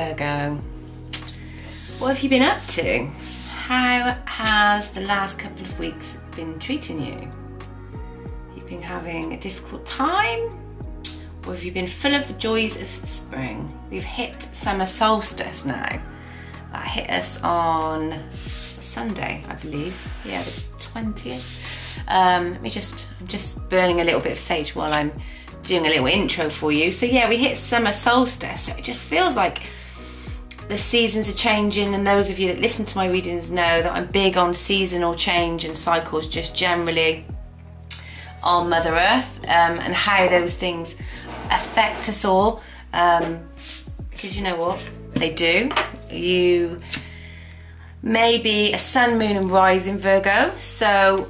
Virgo. What have you been up to? How has the last couple of weeks been treating you? You've been having a difficult time? Or have you been full of the joys of spring? We've hit summer solstice now. That hit us on Sunday, I believe. Yeah, the 20th. I'm just burning a little bit of sage while I'm doing a little intro for you. So yeah, we hit summer solstice. So it just feels like the seasons are changing, and those of you that listen to my readings know that I'm big on seasonal change and cycles just generally on Mother Earth, and how those things affect us all, because you know what they do. You may be a sun, moon and rising Virgo, so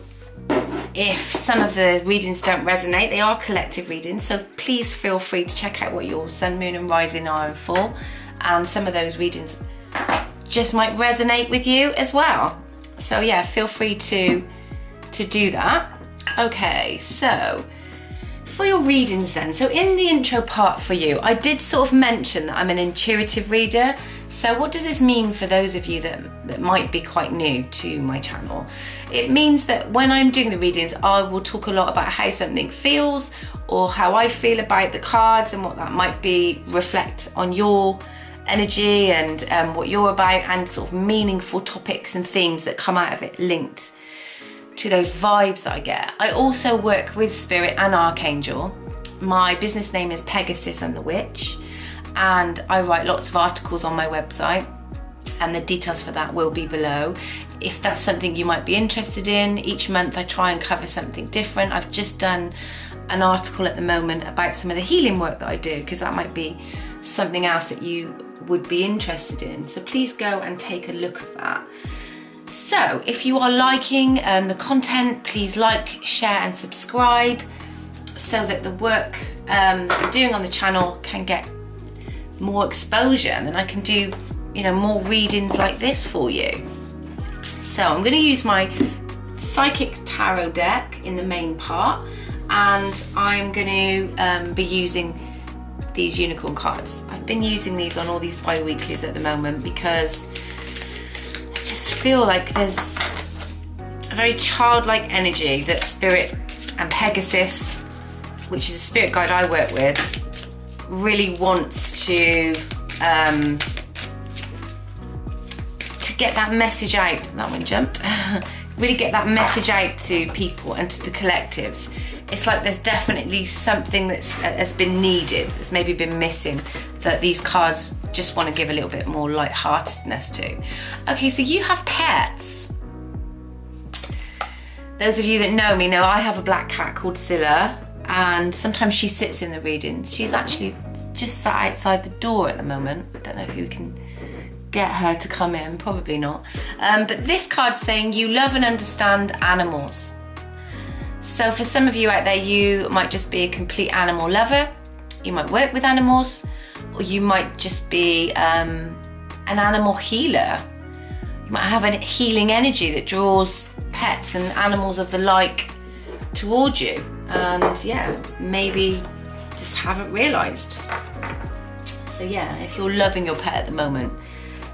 if some of the readings don't resonate, they are collective readings, so please feel free to check out what your sun, moon and rising are for, and some of those readings just might resonate with you as well. So yeah, feel free to do that. Okay, so for your readings then, so in the intro part for you, I did sort of mention that I'm an intuitive reader. So what does this mean for those of you that might be quite new to my channel? It means that when I'm doing the readings, I will talk a lot about how something feels, or how I feel about the cards and what that might be reflect on your energy and what you're about, and sort of meaningful topics and themes that come out of it linked to those vibes that I get. I also work with Spirit and Archangel. My business name is Pegasus and the Witch, and I write lots of articles on my website, and the details for that will be below. If that's something you might be interested in, each month I try and cover something different. I've just done an article at the moment about some of the healing work that I do, because that might be something else that you would be interested in. So please go and take a look at that. So if you are liking the content, please like, share and subscribe, so that the work that I'm doing on the channel can get more exposure, and then I can do, you know, more readings like this for you. So I'm going to use my Psychic Tarot deck in the main part, and I'm going to be using these unicorn cards. I've been using these on all these bi-weeklies at the moment because I just feel like there's a very childlike energy that Spirit and Pegasus, which is a spirit guide I work with, really wants to get that message out. That one jumped. Really get that message out to people and to the collectives. It's like there's definitely something has been needed, that's maybe been missing, that these cards just want to give a little bit more lightheartedness to. Okay, so you have pets. Those of you that know me know I have a black cat called Scylla, and sometimes she sits in the readings. She's actually just sat outside the door at the moment. I don't know if you can get her to come in, probably not. But this card's saying you love and understand animals. So for some of you out there, you might just be a complete animal lover. You might work with animals, or you might just be an animal healer. You might have a healing energy that draws pets and animals of the like towards you. And yeah, maybe just haven't realised. So yeah, if you're loving your pet at the moment,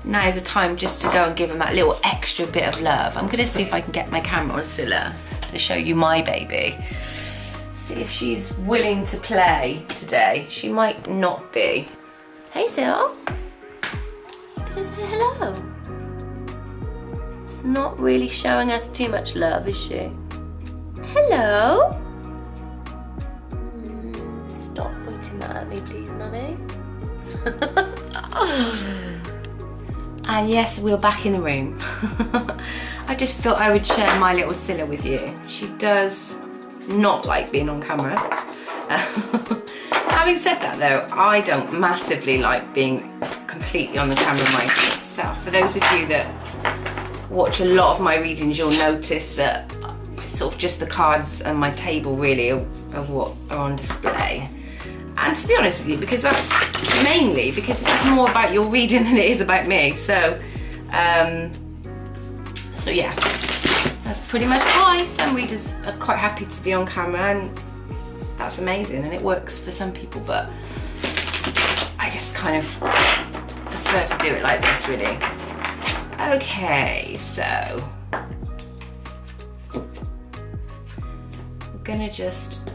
now is the time just to go and give them that little extra bit of love. I'm gonna see if I can get my camera on Scylla to show you my baby. See if she's willing to play today. She might not be. Hey Scylla, can I say hello? It's not really showing us too much love, is she? Hello? Stop pointing that at me, please, mummy. And yes, we're back in the room. I just thought I would share my little Scylla with you. She does not like being on camera. Having said that though, I don't massively like being completely on the camera myself. For those of you that watch a lot of my readings, you'll notice that it's sort of just the cards and my table really are what are on display. And to be honest with you, because that's mainly because it's more about your reading than it is about me. So yeah, that's pretty much why some readers are quite happy to be on camera, and that's amazing and it works for some people, but I just kind of prefer to do it like this, really. Okay, so we're gonna just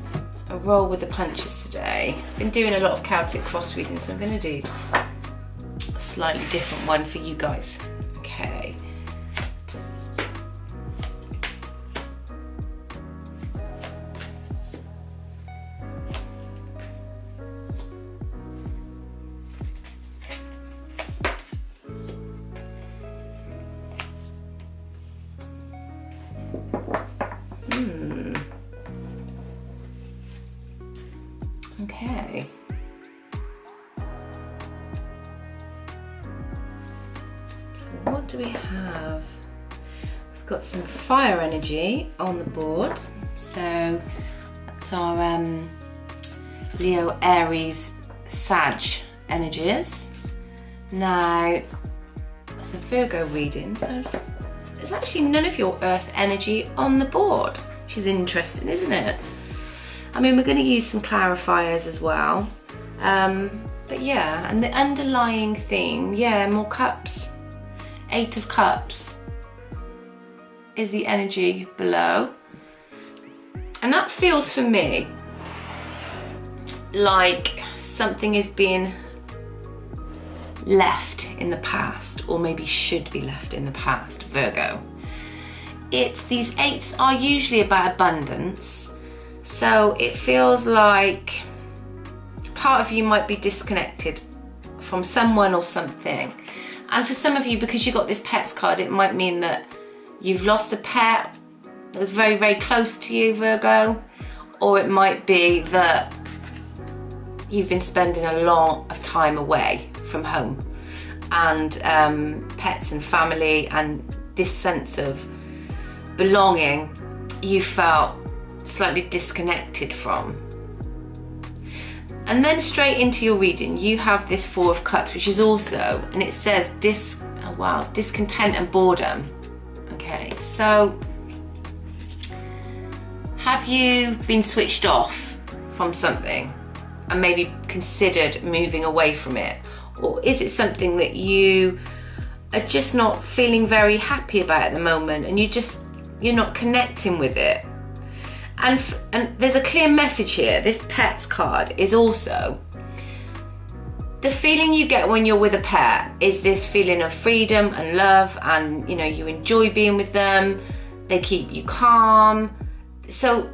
roll with the punches today. I've been doing a lot of Celtic cross readings, so I'm gonna do a slightly different one for you guys. Okay. Okay. So what do we have? We've got some fire energy on the board. So that's our Leo, Aries, Sag energies. Now, it's a Virgo reading, so there's actually none of your earth energy on the board, which is interesting, isn't it? I mean, we're going to use some clarifiers as well. But yeah, and the underlying theme, yeah, more cups. 8 of Cups is the energy below. And that feels for me like something is being left in the past, or maybe should be left in the past, Virgo. These 8s are usually about abundance. So it feels like part of you might be disconnected from someone or something. And for some of you, because you got this pets card, it might mean that you've lost a pet that was very, very close to you, Virgo. Or it might be that you've been spending a lot of time away from home. And pets and family and this sense of belonging you felt slightly disconnected from. And then straight into your reading, you have this 4 of Cups, which is also, and it says discontent and boredom. Okay, so have you been switched off from something and maybe considered moving away from it? Or is it something that you are just not feeling very happy about at the moment, and you're not connecting with it? And there's a clear message here. This pets card is also the feeling you get when you're with a pet is this feeling of freedom and love, and you enjoy being with them. They keep you calm. So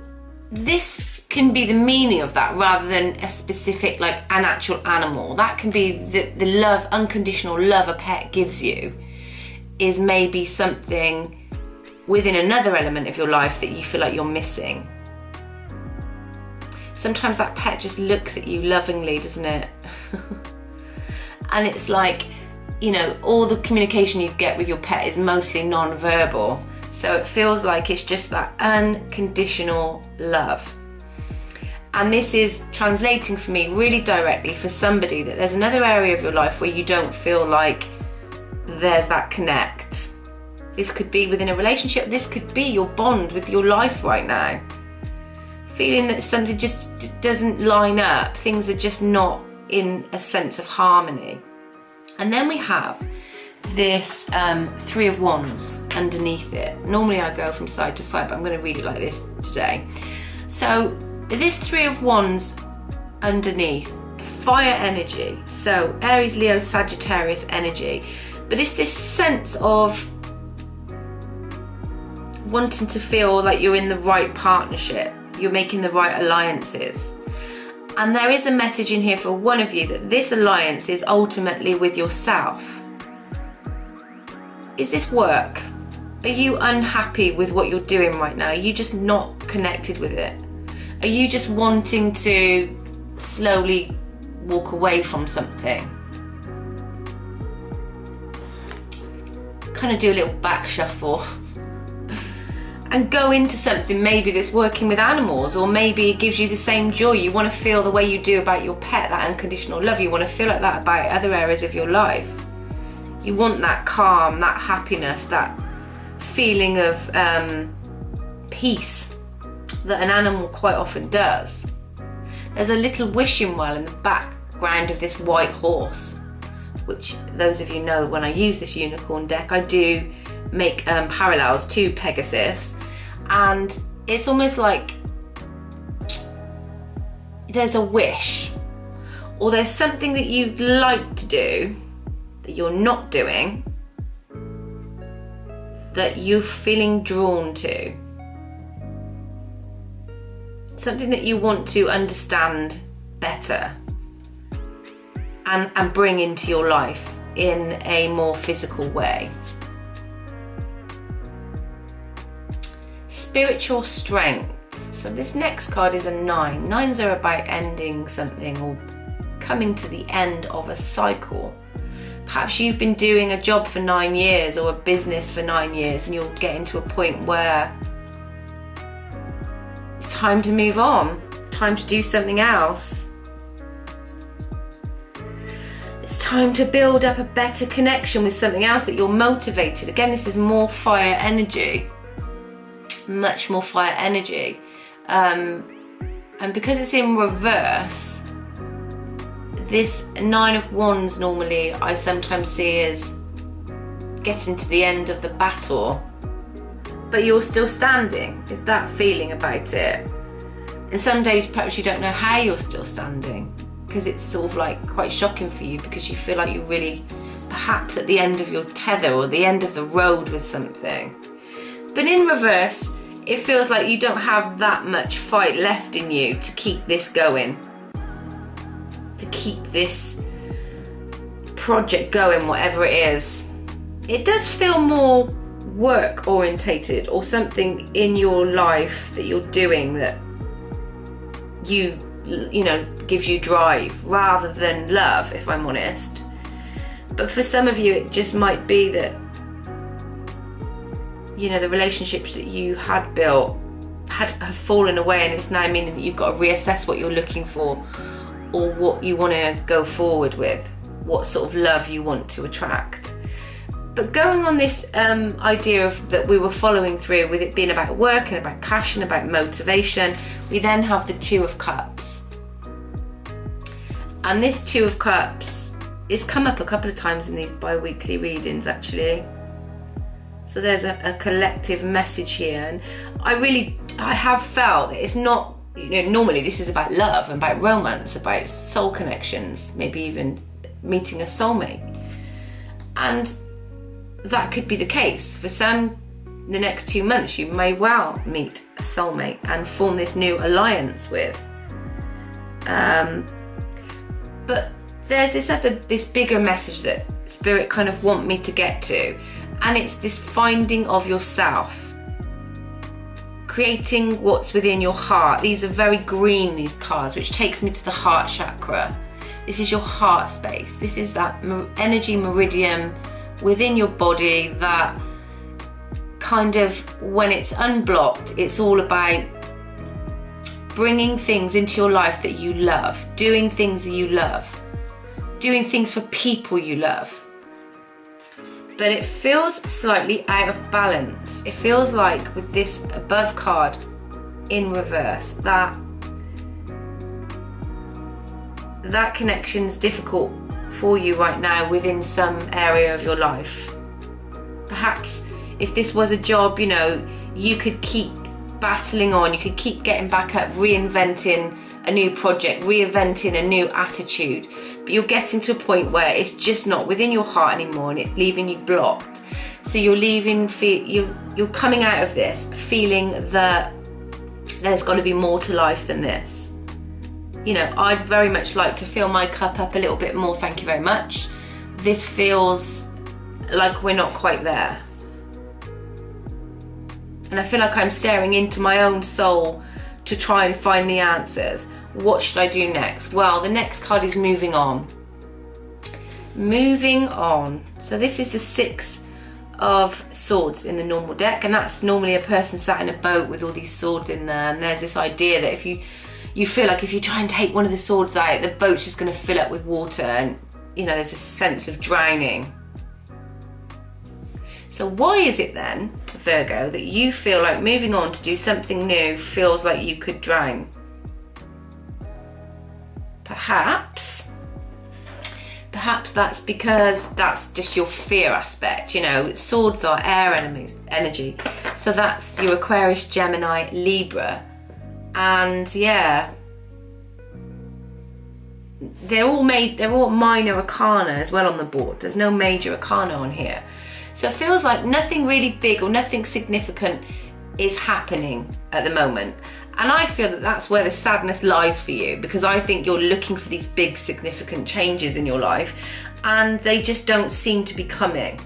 this can be the meaning of that, rather than a specific, like an actual animal. That can be the love, unconditional love a pet gives you is maybe something within another element of your life that you feel like you're missing. Sometimes that pet just looks at you lovingly, doesn't it? And it's like, all the communication you get with your pet is mostly non-verbal. So it feels like it's just that unconditional love. And this is translating for me really directly for somebody that there's another area of your life where you don't feel like there's that connect. This could be within a relationship. This could be your bond with your life right now. Feeling that something just doesn't line up. Things are just not in a sense of harmony. And then we have this 3 of Wands underneath it. Normally I go from side to side, but I'm going to read it like this today. So this 3 of Wands underneath, fire energy. So Aries, Leo, Sagittarius energy. But it's this sense of wanting to feel like you're in the right partnership, you're making the right alliances. And there is a message in here for one of you that this alliance is ultimately with yourself. Is this work? Are you unhappy with what you're doing right now? Are you just not connected with it? Are you just wanting to slowly walk away from something? Kind of do a little back shuffle and go into something maybe that's working with animals, or maybe it gives you the same joy. You want to feel the way you do about your pet, that unconditional love. You want to feel like that about other areas of your life. You want that calm, that happiness, that feeling of peace that an animal quite often does. There's a little wishing well in the background of this white horse. which those of you know, when I use this unicorn deck, I do make parallels to Pegasus, and it's almost like there's a wish, or there's something that you'd like to do that you're not doing, that you're feeling drawn to. Something that you want to understand better and bring into your life in a more physical way. Spiritual strength. So this next card is a 9. 9s are about ending something or coming to the end of a cycle. Perhaps you've been doing a job for 9 years or a business for 9 years, and you're getting to a point where it's time to move on, time to do something else. It's time to build up a better connection with something else that you're motivated. Again, this is more fire energy, much more fire energy. And because it's in reverse, this 9 of Wands normally I sometimes see as getting to the end of the battle, but you're still standing. It's that feeling about it. And some days perhaps you don't know how you're still standing, because it's sort of like quite shocking for you, because you feel like you're really perhaps at the end of your tether or the end of the road with something. But in reverse, it feels like you don't have that much fight left in you to keep this going, to keep this project going, whatever it is. It does feel more work orientated, or something in your life that you're doing that you know gives you drive, rather than love, if I'm honest. But for some of you, it just might be that, you know, the relationships that you had built have fallen away, and it's now meaning that you've got to reassess what you're looking for, or what you want to go forward with, what sort of love you want to attract. But going on this idea of that we were following through with it being about work and about passion, about motivation, we then have the 2 of Cups. And this 2 of Cups is come up a couple of times in these bi-weekly readings, actually. So there's a collective message here, and I have felt that it's not, you know, normally this is about love and about romance, about soul connections, maybe even meeting a soulmate. And that could be the case. For some, the next 2 months, you may well meet a soulmate and form this new alliance with. But there's this bigger message that Spirit kind of want me to get to, and it's this finding of yourself, creating what's within your heart. These are very green, these cards, which takes me to the heart chakra. This is your heart space. This is that energy meridian within your body that kind of, when it's unblocked, it's all about bringing things into your life that you love, doing things that you love, doing things for people you love. But it feels slightly out of balance. It feels like with this above card in reverse, that connection's difficult for you right now within some area of your life. Perhaps if this was a job, you know, you could keep battling on, you could keep getting back up, reinventing a new project, reinventing a new attitude, but you're getting to a point where it's just not within your heart anymore, and it's leaving you blocked. So you're you're coming out of this feeling that there's got to be more to life than this. You know, I'd very much like to fill my cup up a little bit more, thank you very much. This feels like we're not quite there. And I feel like I'm staring into my own soul to try and find the answers. What should I do next? Well, the next card is moving on. Moving on. So this is the 6 of Swords in the normal deck, and that's normally a person sat in a boat with all these swords in there, and there's this idea that if you feel like if you try and take one of the swords out, the boat's just going to fill up with water, and you know, there's a sense of drowning. So why is it then, Virgo, that you feel like moving on to do something new feels like you could drown? Perhaps Perhaps that's because that's just your fear aspect. You know, swords are air energy. So that's your Aquarius, Gemini, Libra. And yeah, they're all minor arcana as well on the board. There's no major arcana on here. So it feels like nothing really big or nothing significant is happening at the moment. And I feel that that's where the sadness lies for you, because I think you're looking for these big significant changes in your life and they just don't seem to be coming.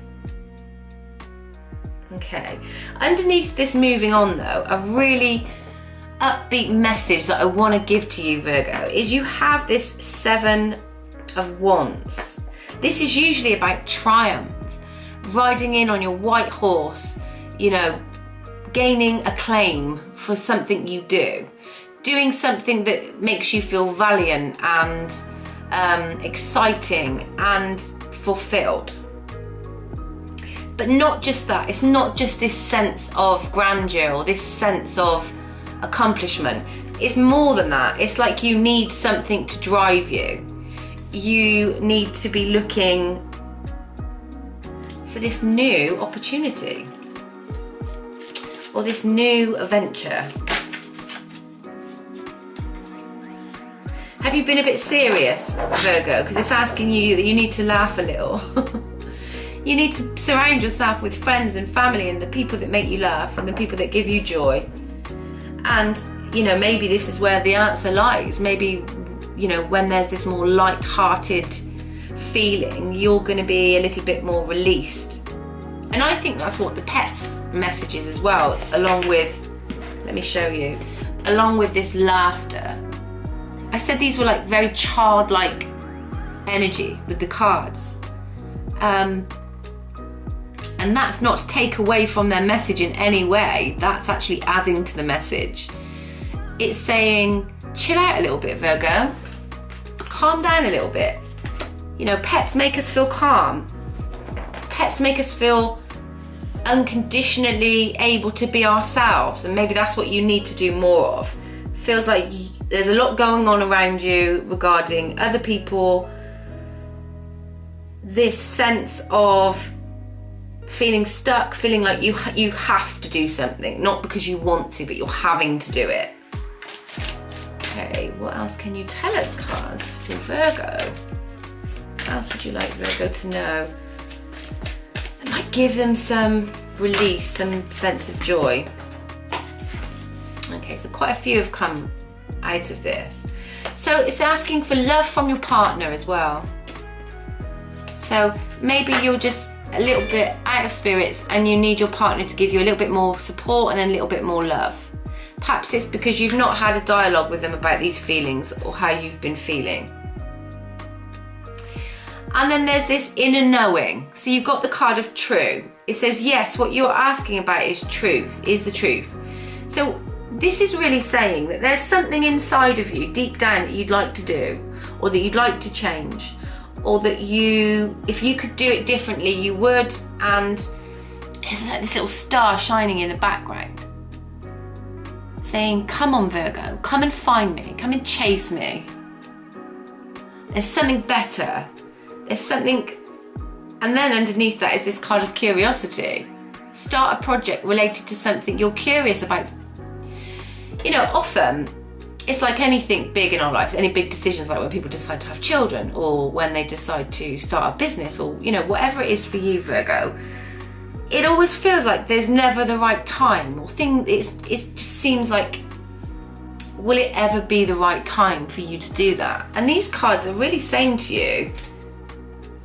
Okay, underneath this moving on though, a really upbeat message that I want to give to you, Virgo, is you have this 7 of Wands. This is usually about triumph, riding in on your white horse, you know, gaining acclaim for something you do, doing something that makes you feel valiant and exciting and fulfilled. But not just that, it's not just this sense of grandeur or this sense of accomplishment. It's more than that. It's like you need something to drive you. You need to be looking for this new opportunity or this new adventure. Have you been a bit serious, Virgo? Because it's asking you that you need to laugh a little. You need to surround yourself with friends and family and the people that make you laugh and the people that give you joy. And, you know, maybe this is where the answer lies. Maybe, you know, when there's this more light-hearted feeling, you're going to be a little bit more released. And I think that's what the pets message is as well, along with, let me show you, along with this laughter. I said these were like very childlike energy with the cards. And that's not to take away from their message in any way. That's actually adding to the message. It's saying, chill out a little bit, Virgo. Calm down a little bit. You know, pets make us feel calm. Pets make us feel unconditionally able to be ourselves. And maybe that's what you need to do more of. Feels like there's a lot going on around you regarding other people. This sense of feeling stuck, feeling like you have to do something, not because you want to, but you're having to do it. Okay, what else can you tell us, cards, for Virgo? What else would you like Virgo to know? It might give them some release, some sense of joy. Okay, so quite a few have come out of this. So it's asking for love from your partner as well. So maybe you're just a little bit out of spirits and you need your partner to give you a little bit more support and a little bit more love. Perhaps it's because you've not had a dialogue with them about these feelings or how you've been feeling. And then there's this inner knowing. So you've got the card of true. It says, yes, what you're asking about is truth, is the truth. So this is really saying that there's something inside of you, deep down, that you'd like to do, or that you'd like to change, or that you, if you could do it differently, you would. And there's like this little star shining in the background saying, come on, Virgo, come and find me, come and chase me. There's something better. There's something. And then underneath that is this card of curiosity. Start a project related to something you're curious about. You know, often it's like anything big in our lives, any big decisions, like when people decide to have children or when they decide to start a business, or, you know, whatever it is for you, Virgo, it always feels like there's never the right time, or it just seems like, will it ever be the right time for you to do that? And these cards are really saying to you,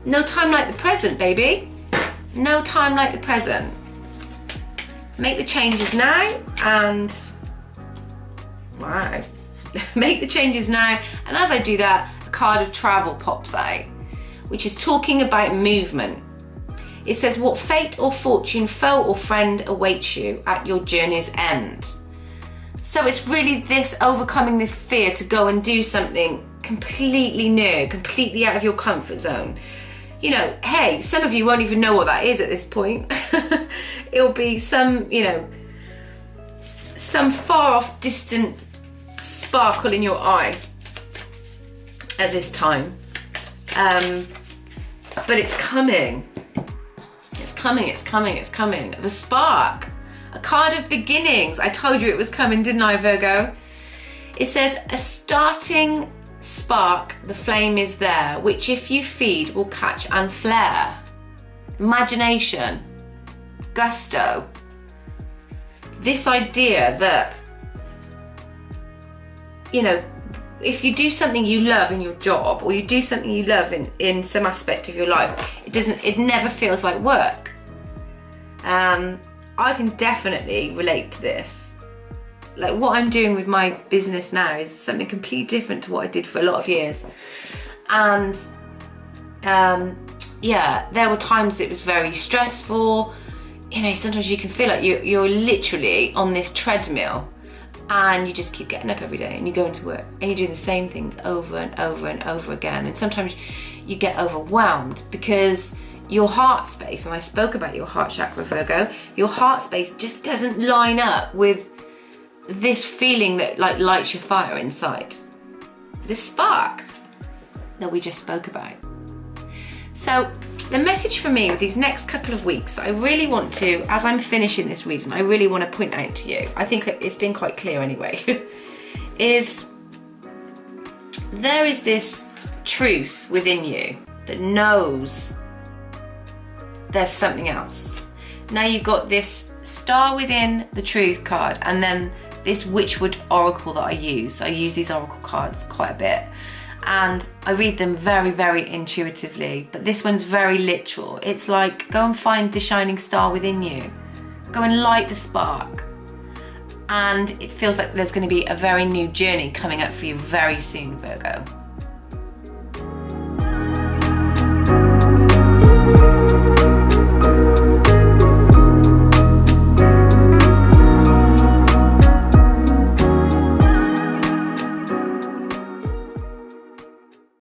no time like the present, baby. No time like the present. Make the changes now, and wow. Make the changes now. And as I do that, a card of travel pops out, which is talking about movement. It says, what fate or fortune, foe or friend awaits you at your journey's end. So it's really this overcoming this fear to go and do something completely new, completely out of your comfort zone. You know, hey, some of you won't even know what that is at this point. It'll be some, you know, some far off distant sparkle in your eye at this time. but it's coming. It's coming, it's coming, it's coming. The spark, a card of beginnings. I told you it was coming, didn't I, Virgo? It says, a starting spark, the flame is there, which if you feed will catch and flare. Imagination, gusto. This idea that, you know, if you do something you love in your job, or you do something you love in some aspect of your life, it never feels like work. I can definitely relate to this. Like, what I'm doing with my business now is something completely different to what I did for a lot of years. And yeah, there were times it was very stressful. You know, sometimes you can feel like you're literally on this treadmill, and you just keep getting up every day and you go into work and you're doing the same things over and over and over again. And sometimes you get overwhelmed because your heart space, and I spoke about your heart chakra, Virgo, your heart space just doesn't line up with this feeling that like lights your fire inside. This spark that we just spoke about. So the message for me with these next couple of weeks, I really want to, as I'm finishing this reading, I really want to point out to you, I think it's been quite clear anyway, is there is this truth within you that knows there's something else. Now you've got this star within the truth card, and then this Witchwood oracle that I use. I use these oracle cards quite a bit, and I read them very, very intuitively, but this one's very literal. It's like, go and find the shining star within you. Go and light the spark. And it feels like there's going to be a very new journey coming up for you very soon, Virgo.